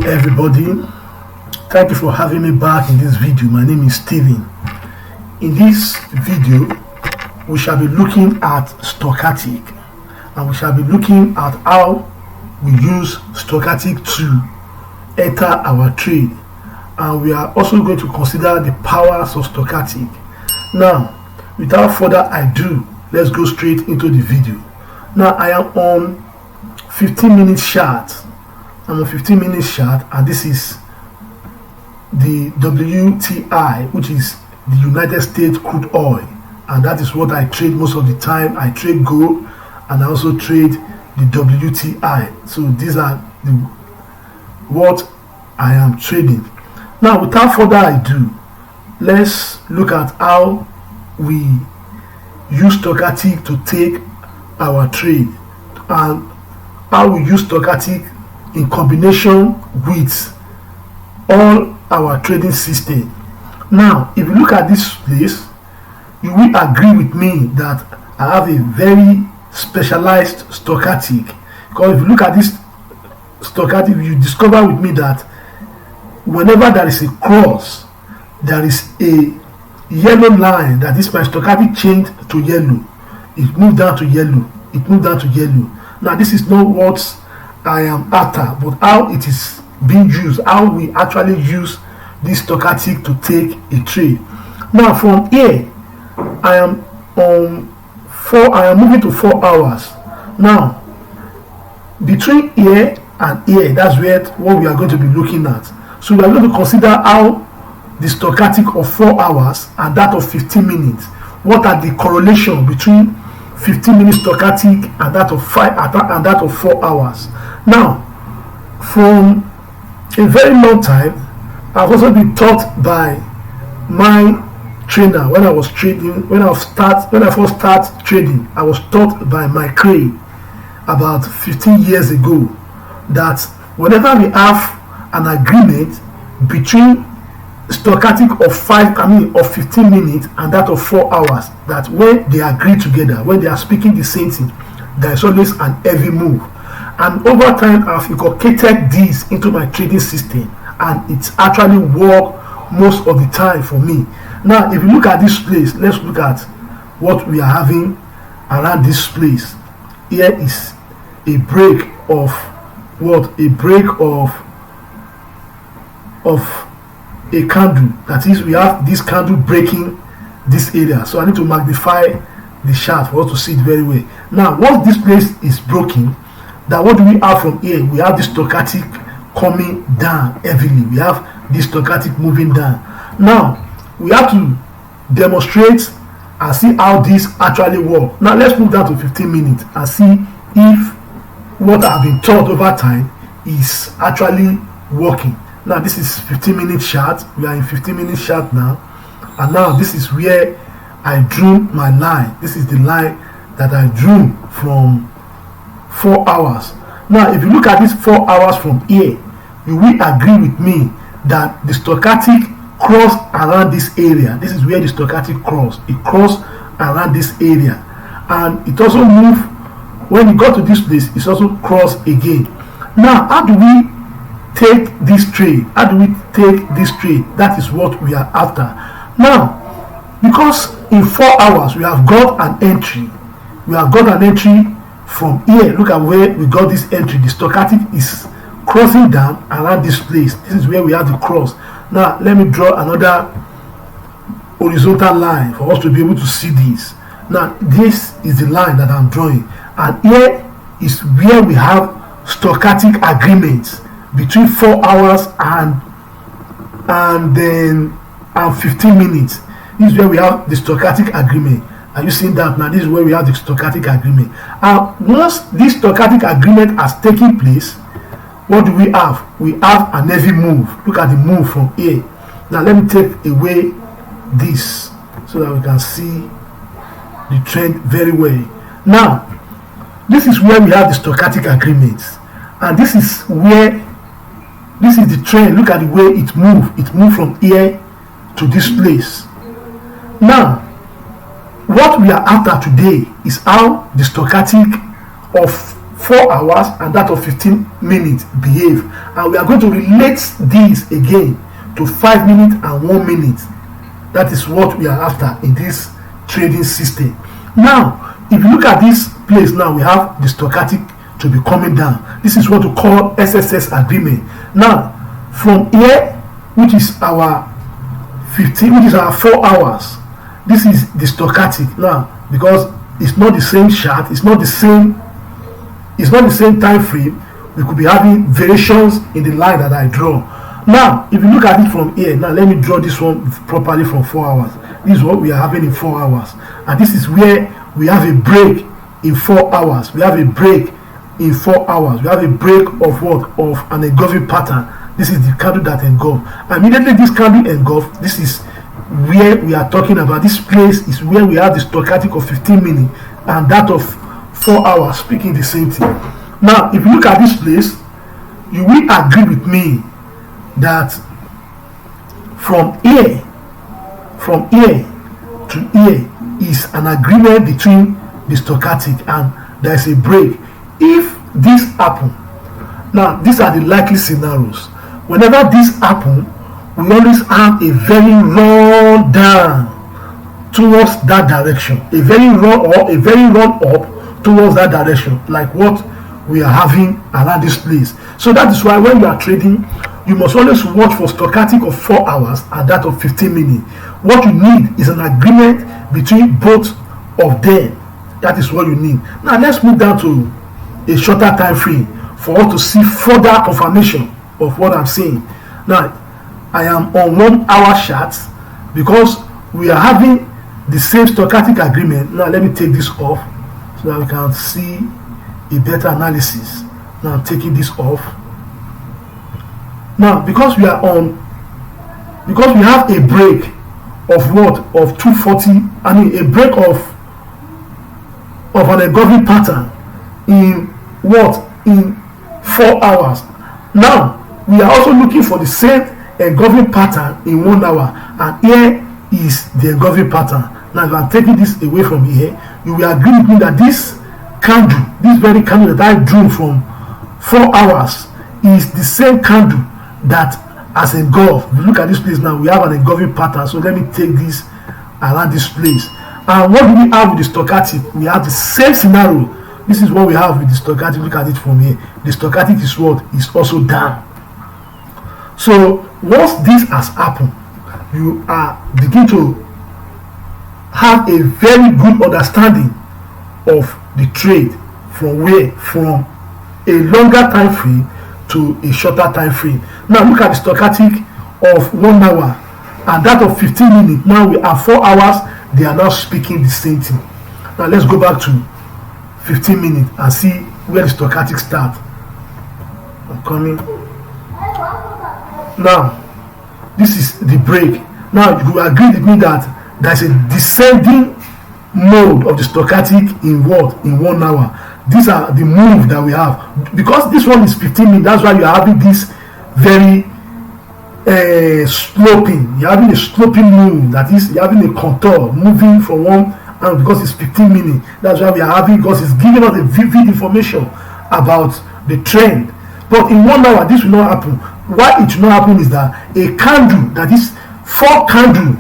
everybody, thank you for having me back in this video. My name is Steven. In this video we shall be looking at stochastic, and we shall be looking at how we use stochastic to enter our trade, and we are also going to consider the powers of stochastic. Now, without further ado, let's go straight into the video. Now I am on 15-minute chart. I'm on 15-minute chart, and this is the WTI, which is the United States crude oil, and that is what I trade most of the time. I trade gold and I also trade the WTI. So these are what I am trading. Now, without further ado, let's look at how we use stochastic to take our trade, and how we use stochastic in combination with all our trading system. Now, if you look at this place, you will agree with me that I have a very specialized stochastic, because if you look at this stochastic, you discover with me that whenever there is a cross, there is a yellow line. That is, my stochastic changed to yellow, it moved down to yellow, it moved down to yellow. Now, this is not what I am after, but how it is being used, how we actually use this stochastic to take a trade. Now, from here, I am moving to 4 hours. Now, between here and here, that's where what we are going to be looking at. So we are going to consider how the stochastic of 4 hours and that of 15 minutes. What are the correlation between 15-minute stochastic and that of 4 hours? Now, from a very long time, I've also been taught by my trainer when I was trading. When I first started trading, I was taught by my Cray about 15 years ago that whenever we have an agreement between stochastic of 15 minutes and that of 4 hours, that when they agree together, when they are speaking the same thing, there is always an heavy move. And over time, I've inculcated this into my trading system, and it's actually worked most of the time for me. Now, if you look at this place, let's look at what we are having around this place. Here is a break of what? A break of a candle. That is, we have this candle breaking this area. So I need to magnify the chart for us to see it very well. Now, once this place is broken, then what do we have from here? We have this stochastic coming down heavily. We have this stochastic moving down. Now, we have to demonstrate and see how this actually works. Now, let's move down to 15 minutes and see if what I've been taught over time is actually working. Now, this is 15-minute chart. We are in 15-minute chart now, and now this is where I drew my line. This is the line that I drew from 4 hours. Now, if you look at this 4 hours from here, you will agree with me that the stochastic crossed around this area. This is where the stochastic crossed. It crossed around this area, and it also moved. When it got to this place, it's also crossed again. Now, how do we take this trade? How do we take this trade? That is what we are after. Now, because in 4 hours we have got an entry. We have got an entry from here. Look at where we got this entry. The stochastic is crossing down around this place. This is where we have the cross. Now, let me draw another horizontal line for us to be able to see this. Now, this is the line that I'm drawing, and here is where we have stochastic agreements between 4 hours and 15 minutes. This is where we have the stochastic agreement. Are you seeing that now? This is where we have the stochastic agreement. And once this stochastic agreement has taken place, what do we have? We have an heavy move. Look at the move from here. Now, let me take away this so that we can see the trend very well. Now, this is where we have the stochastic agreements, and this is the trend. Look at the way it moved. It moved from here to this place. Now, what we are after today is how the stochastic of 4 hours and that of 15 minutes behave, and we are going to relate this again to 5 minutes and 1 minute. That is what we are after in this trading system. Now if you look at this place, now we have the stochastic to be coming down. This is what we call SSS agreement. Now from here, which is our 15, which is our 4 hours, this is the stochastic. Now because it's not the same chart, it's not the same time frame, we could be having variations in the line that I draw. Now if you look at it from here, now let me draw this one properly from 4 hours. This is what we are having in 4 hours, and this is where we have a break in 4 hours. We have a break in 4 hours. We have a break of what? Of an engulfing pattern. This is the candle that engulf. Immediately this candle engulf, this is where we are talking about. This place is where we have the stochastic of 15 minutes and that of 4 hours speaking the same thing. Now if you look at this place, you will agree with me that from here to here is an agreement between the stochastic, and there is a break. If this happen, now these are the likely scenarios. Whenever this happen, we always have a very run down towards that direction, a very run or a very run up towards that direction, like what we are having around this place. So that is why when you are trading, you must always watch for stochastic of 4 hours and that of 15 minutes. What you need is an agreement between both of them. That is what you need. Now let's move down to a shorter time frame for us to see further confirmation of what I'm saying. Now I am on 1 hour chart because we are having the same stochastic agreement. Now let me take this off so that we can see a better analysis. Now I'm taking this off. Now because we have a break of what? Of 240, I mean a break of an engulfing pattern in what? In 4 hours. Now we are also looking for the same engulfing pattern in 1 hour, and here is the engulfing pattern. Now if I'm taking this away from here, you will agree with me that this candle, this very candle that I drew from 4 hours, is the same candle that has engulfed. If you look at this place now, we have an engulfing pattern. So let me take this around this place. And what do we have with the stochastic? We have the same scenario. This is what we have with the stochastic. Look at it from here. The stochastic is what? Is also down. So once this has happened, you are begin to have a very good understanding of the trade from where? From a longer time frame to a shorter time frame. Now look at the stochastic of 1 hour and that of 15 minutes. Now we have 4 hours. They are now speaking the same thing. Now let's go back to 15 minutes and see where the stochastic start. I'm coming. Now this is the break. Now you agree with me that there's a descending mode of the stochastic in what? In 1 hour. These are the move that we have. Because this one is 15 minutes, that's why you are having this very sloping. You're having a sloping move. That is, you're having a contour moving from one, and because it's 15 minutes, that's why we are having, because it's giving us a vivid information about the trend. But in 1 hour, this will not happen. Why it will not happen is that a candle, that is 4 candle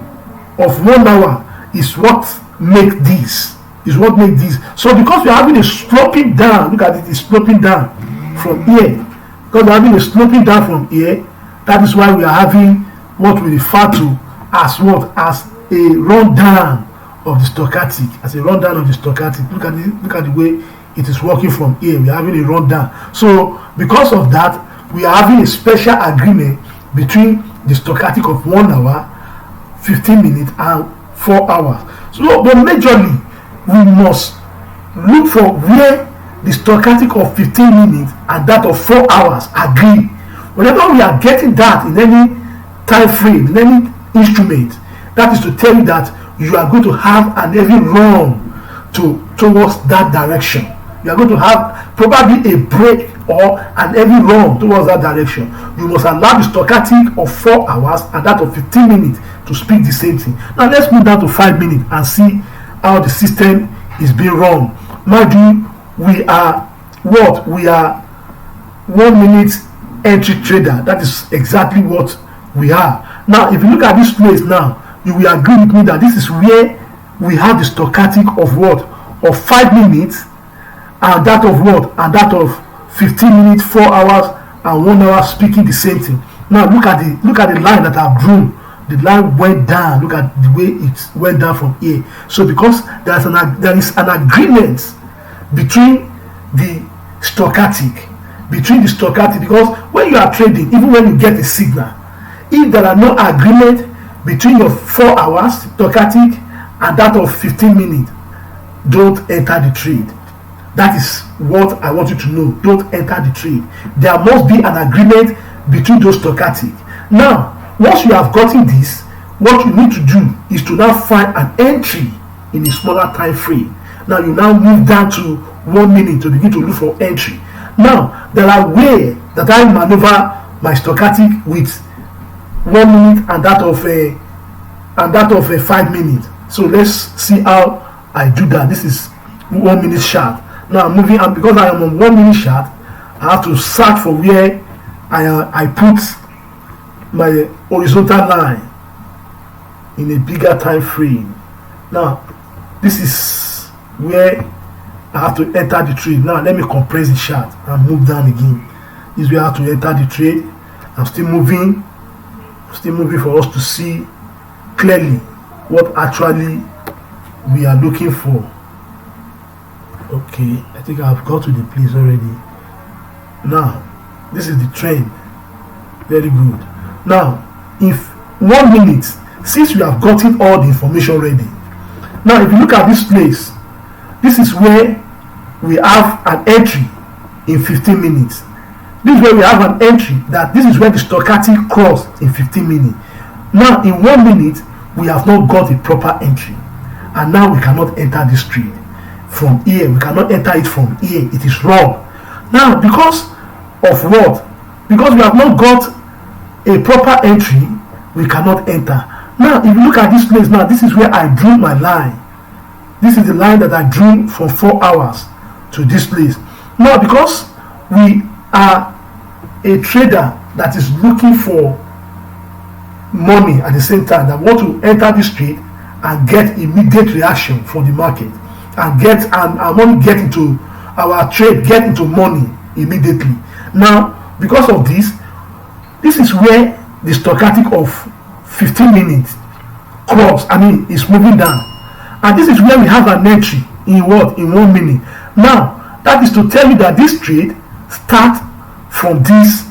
of 1 hour, is what make this. So because we are having a sloping down, look at it, it's sloping down from here. Because we are having a sloping down from here, that is why we are having what we refer to as what? As a rundown of the stochastic. As a rundown of the stochastic. Look at the way it is working from here. We are having a rundown. So because of that, we are having a special agreement between the stochastic of 1 hour, 15 minutes, and 4 hours. So, but majorly, we must look for where the stochastic of 15 minutes and that of 4 hours agree. Whenever we are getting that in any time frame, in any instrument, that is to tell you that you are going to have an heavy run towards that direction. You are going to have probably a break or an heavy run towards that direction. You must allow the stochastic of 4 hours and that of 15 minutes to speak the same thing. Now let's move down to 5 minutes and see how the system is being run. Mind you, we are what we are 1 minute entry trader. That is exactly what we are. Now if you look at this place now, you will agree with me that this is where we have the stochastic of what, of 5 minutes, and that of what, and that of 15 minutes, 4 hours and 1 hour, speaking the same thing. Now look at the line that I've drawn. The line went down. Look at the way it went down from here. So because there is an agreement between the stochastic, because when you are trading, even when you get a signal, if there are no agreement between your 4 hours stochastic and that of 15 minutes, don't enter the trade. That is what I want you to know. Don't enter the trade. There must be an agreement between those stochastic. Now once you have gotten this, what you need to do is to now find an entry in a smaller time frame. Now you now move down to 1 minute to begin to look for entry. Now there are ways that I maneuver my stochastic with 1 minute and that of a 5 minutes. So let's see how I do that. This is 1 minute chart. Now I'm moving, and because I am on 1 minute chart, I have to search for where I put my horizontal line in a bigger time frame. Now this is where I have to enter the trade. Now let me compress the chart and move down again. This is where I have to enter the trade. I'm still moving for us to see clearly what actually we are looking for. Okay, I think I've got to the place already. Now this is the trend. Very good. Now if 1 minute, since we have gotten all the information ready, now if you look at this place, this is where we have an entry in 15 minutes. This is where we have an entry that this is where the stochastic crossed in 15 minutes. Now in 1 minute we have not got a proper entry, and now we cannot enter this trade from here. We cannot enter it from here. It is wrong. Now because of what? Because we have not got a proper entry, we cannot enter. Now if you look at this place, now this is where I drew my line. This is the line that I drew from 4 hours to this place. Now because we are a trader that is looking for money at the same time, that want to enter this trade and get immediate reaction from the market, and want to get into our trade, get into money immediately. Now because of this is where the stochastic of 15 minutes is moving down, and this is where we have an entry in 1 minute. Now that is to tell you that this trade starts from this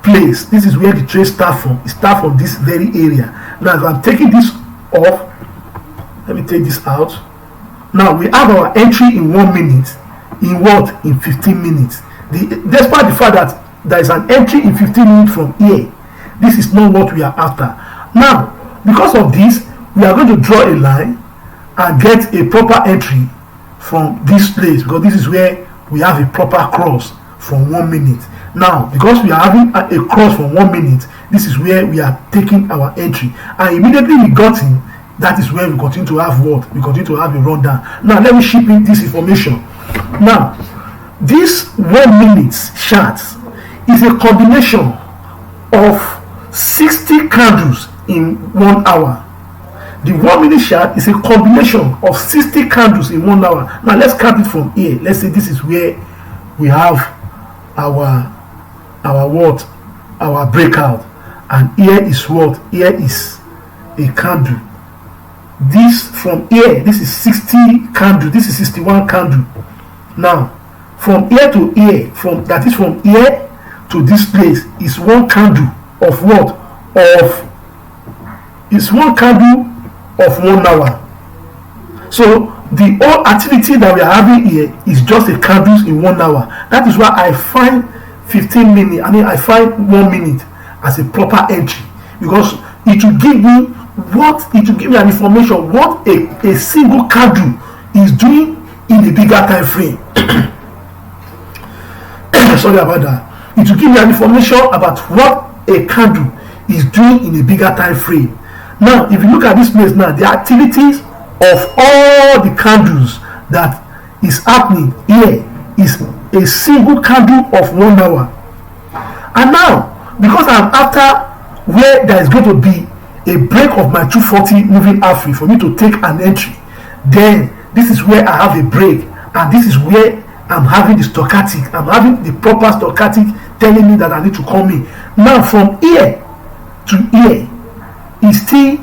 place. This is where the trade starts from. It starts from this very area. Now if I'm taking this off, let me take this out. Now we have our entry in 1 minute in 15 minutes. Despite the fact that there is an entry in 15 minutes from here, this is not what we are after. Now because of this, we are going to draw a line and get a proper entry from this place, because this is where we have a proper cross from 1 minute. Now because we are having a cross from 1 minute, this is where we are taking our entry, and immediately we got in, that is where we continue to have what? We continue to have a rundown. Now let me ship in this information. Now this 1 minute chart is a combination of 60 candles in 1 hour. The 1 minute chart is a combination of 60 candles in 1 hour. Now let's count it from here. Let's say this is where we have our breakout, and here is what? Here is a candle. This from here, this is 60 candle, this is 61 candle. Now from here to here, from here to this place is 1 candle of what? It's 1 candle of 1 hour. So the whole activity that we are having here is just a candles in 1 hour. That is why I find 15 minutes, I find 1 minute as a proper entry, because it will give me an information what a single candle is doing in a bigger time frame. Sorry about that. It will give me an information about what a candle is doing in a bigger time frame. Now if you look at this place now, the activities of all the candles that is happening here is a single candle of 1 hour. And now, because I'm after where there is going to be a break of my 240 moving average for me to take an entry, then this is where I have a break, and this is where I'm having the stochastic. I'm having the proper stochastic telling me that I need to come in. Now from here to here is still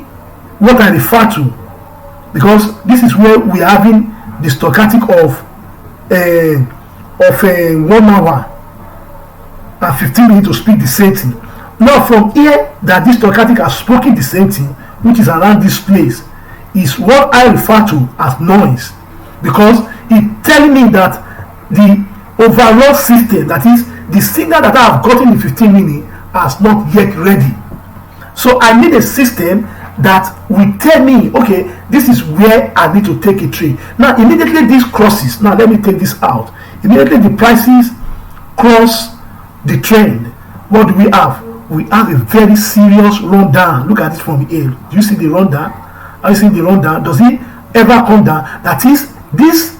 what I refer to, because this is where we are having the stochastic of 1 hour and 15 minutes to speak the same thing. Now from here that this stochastic has spoken the same thing, which is around this place, is what I refer to as noise, because it's telling me that the overall system, that is the signal that I have gotten in 15 minutes, has not yet ready. So I need a system that will tell me, okay, this is where I need to take a trade. Now immediately this crosses, now let me take this out. Immediately the prices cross the trend, what do we have? We have a very serious rundown. Look at it from here. Do you see the rundown? Are you seeing the rundown? Does it ever come down? That is, this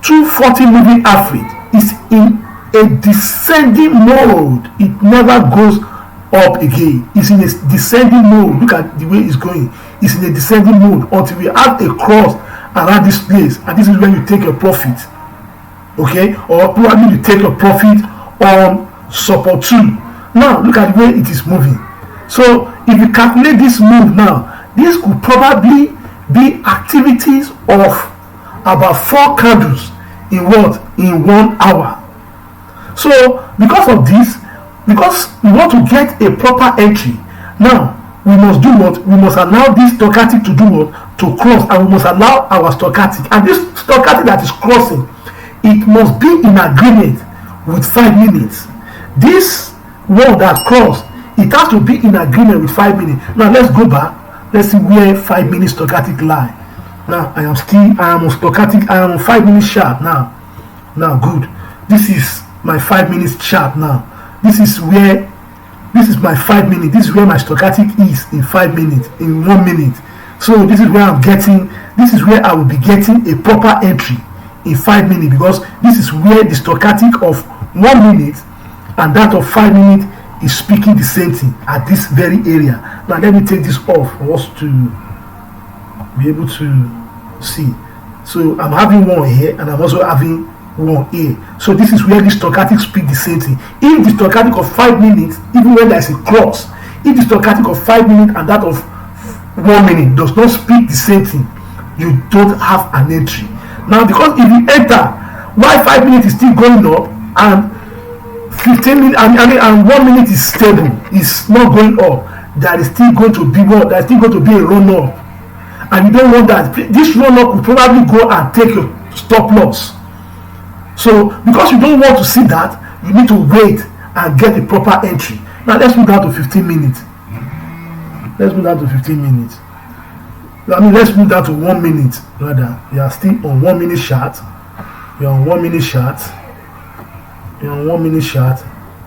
240 moving average is in a descending mode. It never goes up again. It's in a descending mode. Look at the way it's going. It's in a descending mode until we have a cross around this place, and this is when you take your profit. Okay, or probably you take your profit on support 2. Now look at the way it is moving. So if you calculate this move now, this could probably be activities of about 4 candles in what? In 1 hour. So because of this, because we want to get a proper entry, now we must do what? We must allow this stochastic to do what? To cross, and we must allow our stochastic. And this stochastic that is crossing, it must be in agreement with 5 minutes. This one that crossed, it has to be in agreement with 5 minutes. Now let's go back. Let's see where 5 minutes stochastic lie. Now I am on stochastic. I am on 5 minutes chart now. Now good. This is my 5 minutes chart now. This is my 5 minutes. This is where my stochastic is in 5 minutes, in 1 minute. So this is where this is where I will be getting a proper entry in 5 minutes, because this is where the stochastic of 1 minute and that of 5 minutes is speaking the same thing at this very area. Now let me take this off for us to be able to see. So I'm having one here, and I'm also having one here. So this is where the stochastic speak the same thing. If the stochastic of 5 minutes, even when there's a cross, if the stochastic of 5 minutes and that of 1 minute does not speak the same thing, you don't have an entry. Now because if you enter while 5 minutes is still going up and 15 minutes and 1 minute is stable, it's not going up, there is still going to be what? There is still going to be a run up, and you don't want that. This run up will probably go and take your stop loss. So because you don't want to see that, you need to wait and get the proper entry. Now let's move down to 15 minutes. Let's move down to 15 minutes. Let's move down to 1 minute rather. You are still on 1 minute chart. You're on 1 minute chart. You're on 1 minute chart.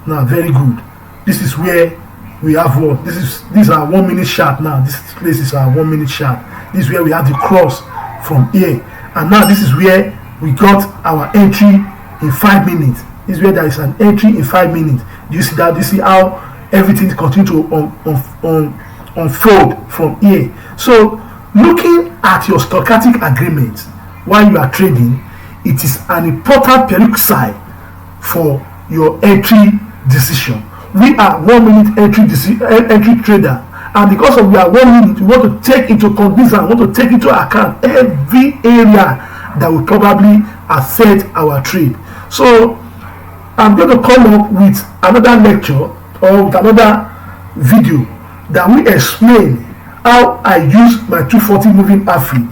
Now very good. This is where we have what? These are 1 minute chart now. This place is our 1 minute chart. This is where we have the cross from here. And now this is where we got our entry in 5 minutes. This is where there is an entry in 5 minutes. Do you see that? Do you see how everything continues to unfold from here? So looking at your stochastic agreement while you are trading, it is an important prerequisite for your entry decision. We are 1 minute entry trader, and because of we are 1 minute, we want to take into cognizance, want to take into account every area that will probably affect our trade. So I'm going to come up with another lecture or with another video that will explain how I use my 240 moving average,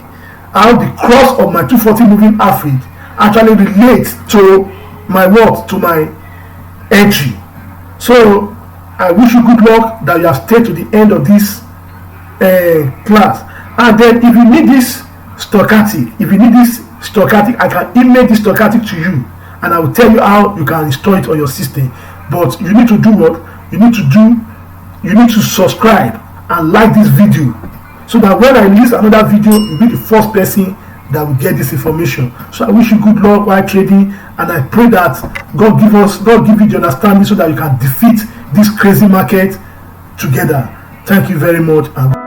how the cross of my 240 moving average actually relates to my what? To my entry. So I wish you good luck, that you have stayed to the end of this class. And then if you need this stochastic, I can email this stochastic to you, and I will tell you how you can install it on your system. But you need to do what? You need to subscribe and like this video, so that when I release another video, you'll be the first person that will get this information. So I wish you good luck while trading, and I pray that God give you the understanding so that you can defeat this crazy market together. Thank you very much. And